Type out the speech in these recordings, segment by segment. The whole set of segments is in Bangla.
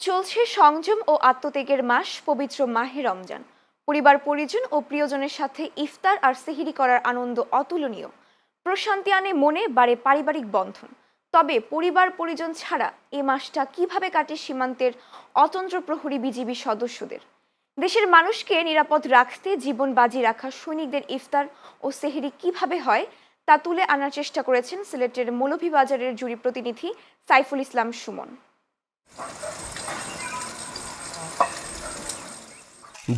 চলছে সংযম ও আত্মত্যাগের মাস পবিত্র মাহে রমজান। পরিবার পরিজন ও প্রিয়জনের সাথে ইফতার আর সেহরি করার আনন্দ অতুলনীয়। প্রশান্তি আনে মনে, বাড়ে পারিবারিক বন্ধন। তবে পরিবার পরিজন ছাড়া এ মাসটা কিভাবে কাটে সীমান্তের অতন্ত্র প্রহরী বিজিবি সদস্যদের? দেশের মানুষকে নিরাপদ রাখতে জীবন বাজি রাখা সৈনিকদের ইফতার ও সেহরি কিভাবে হয় তা তুলে আনার চেষ্টা করেছেন সিলেটের মৌলভীবাজারের জুরি প্রতিনিধি সাইফুল ইসলাম সুমন।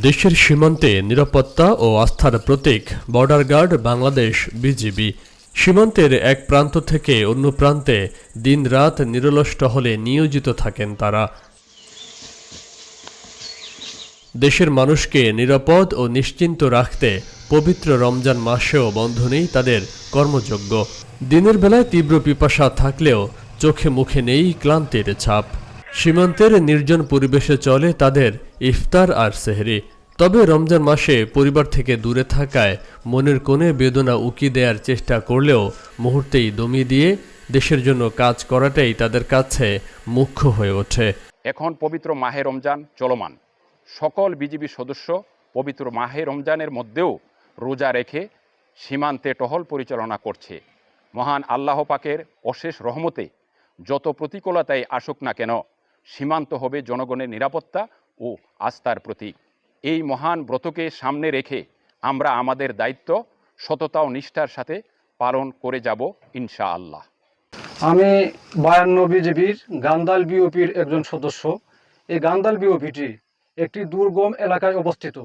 দেশের সীমান্তে নিরাপত্তা ও আস্থার প্রতীক বর্ডার গার্ড বাংলাদেশ বিজিবি। সীমান্তের এক প্রান্ত থেকে অন্য প্রান্তে দিনরাত নিরলস টহলে নিয়োজিত থাকেন তারা। দেশের মানুষকে নিরাপদ ও নিশ্চিন্ত রাখতে পবিত্র রমজান মাসেও বন্ধ নেই তাদের কর্মযজ্ঞ। দিনের বেলায় তীব্র পিপাসা থাকলেও চোখে মুখে নেই ক্লান্তির ছাপ। সীমান্তের নির্জন পরিবেশে চলে তাদের ইফতার আর সেহরি। তবে রমজান মাসে পরিবার থেকে দূরে থাকায় মনের কোণে বেদনা উকি দেওয়ার চেষ্টা করলেও মুহূর্তেই দমিয়ে দিয়ে দেশের জন্য কাজ করাটাই তাদের কাছে মুখ্য হয়ে ওঠে। এখন পবিত্র মাহে রমজান চলমান। সকল বিজিবি সদস্য পবিত্র মাহে রমজানের মধ্যেও রোজা রেখে সীমান্তে টহল পরিচালনা করছে। মহান আল্লাহ পাকের অশেষ রহমতে যত প্রতিকূলতায় আসুক না কেন, সীমান্ত হবে জনগণের নিরাপত্তা ও আস্থার প্রতীক। এই মহান ব্রতকে সামনে রেখে আমরা আমাদের দায়িত্ব সততা ও নিষ্ঠার সাথে পালন করে যাব ইনশাআল্লাহ। আমি 52 বিজিবির গান্দাল বিওপির একজন সদস্য। এই গান্দাল বিওপিটি একটি দুর্গম এলাকায় অবস্থিত।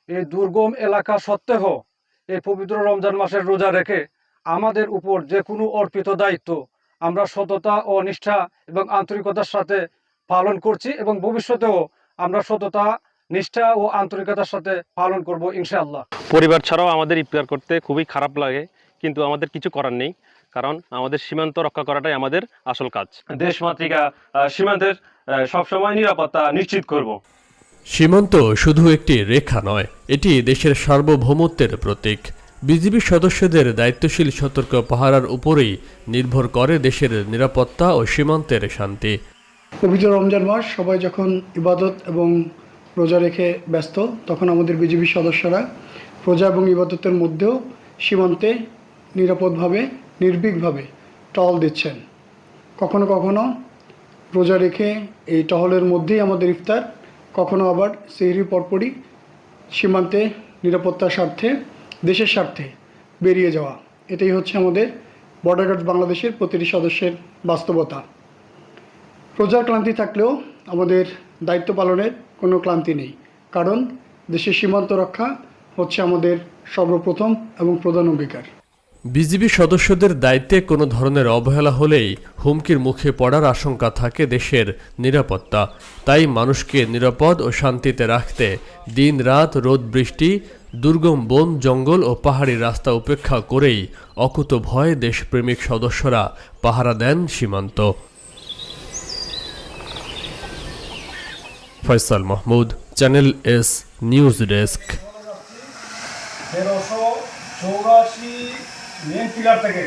এই দুর্গম এলাকা সত্ত্বেও এই পবিত্র রমজান মাসের রোজা রেখে আমাদের উপর যে কোনো অর্পিত দায়িত্ব আমরা সততা ও নিষ্ঠা এবং আন্তরিকতার সাথে পালন করছি এবং ভবিষ্যতেও আমরা সততা, নিষ্ঠা ও আন্তরিকতার সাথে পালন করব ইনশাআল্লাহ। পরিবার ছাড়াও আমাদের ইফতার করতে খুবই খারাপ লাগে, কিন্তু আমাদের কিছু করার নেই, কারণ আমাদের সীমান্ত রক্ষা করাটাই আমাদের আসল কাজ। দেশমাতৃকা সীমান্তের সবসময় নিরাপত্তা নিশ্চিত করব। সীমান্ত শুধু একটি রেখা নয়, এটি দেশের সার্বভৌমত্বের প্রতীক। বিজিবি সদস্যদের দায়িত্বশীল সতর্ক পাহারার উপরেই নির্ভর করে দেশের নিরাপত্তা ও সীমান্তের শান্তি। পবিত্র রমজান মাস, সবাই যখন ইবাদত এবং রোজা রেখে ব্যস্ত, তখন আমাদের বিজিবি সদস্যরা রোজা এবং ইবাদতের মধ্যেও সীমান্তে নিরাপদভাবে, নির্ভীকভাবে টহল দিচ্ছেন। কখনো কখনো রোজা রেখে এই টহলের মধ্যেই আমাদের ইফতার, কখনো আবার সেহরি পরপরই সীমান্তে নিরাপত্তার স্বার্থে, দেশের স্বার্থে বেরিয়ে যাওয়া। এটাই হচ্ছে আমাদের বর্ডার গার্ড বাংলাদেশের প্রতিটি সদস্যের বাস্তবতা। রোজার ক্লান্তি থাকলেও আমাদের দায়িত্ব পালনের কোনো ক্লান্তি নেই, কারণ দেশের সীমান্ত রক্ষা হচ্ছে আমাদের সর্বপ্রথম এবং প্রধান অঙ্গীকার। বিজিবি সদস্যদের দায়িত্বে কোনো ধরনের অবহেলা হলেই হুমকির মুখে পড়ার আশঙ্কা থাকে দেশের নিরাপত্তা। তাই মানুষকে নিরাপদ ও শান্তিতে রাখতে দিন রাত, রোদ বৃষ্টি, দুর্গম বন জঙ্গল ও পাহাড়ি রাস্তা উপেক্ষা করেই অকুতভয় দেশপ্রেমিক সদস্যরা পাহারা দেন সীমান্ত। Faisal Mahmud, channel S news desk. 1384 main pillar থেকে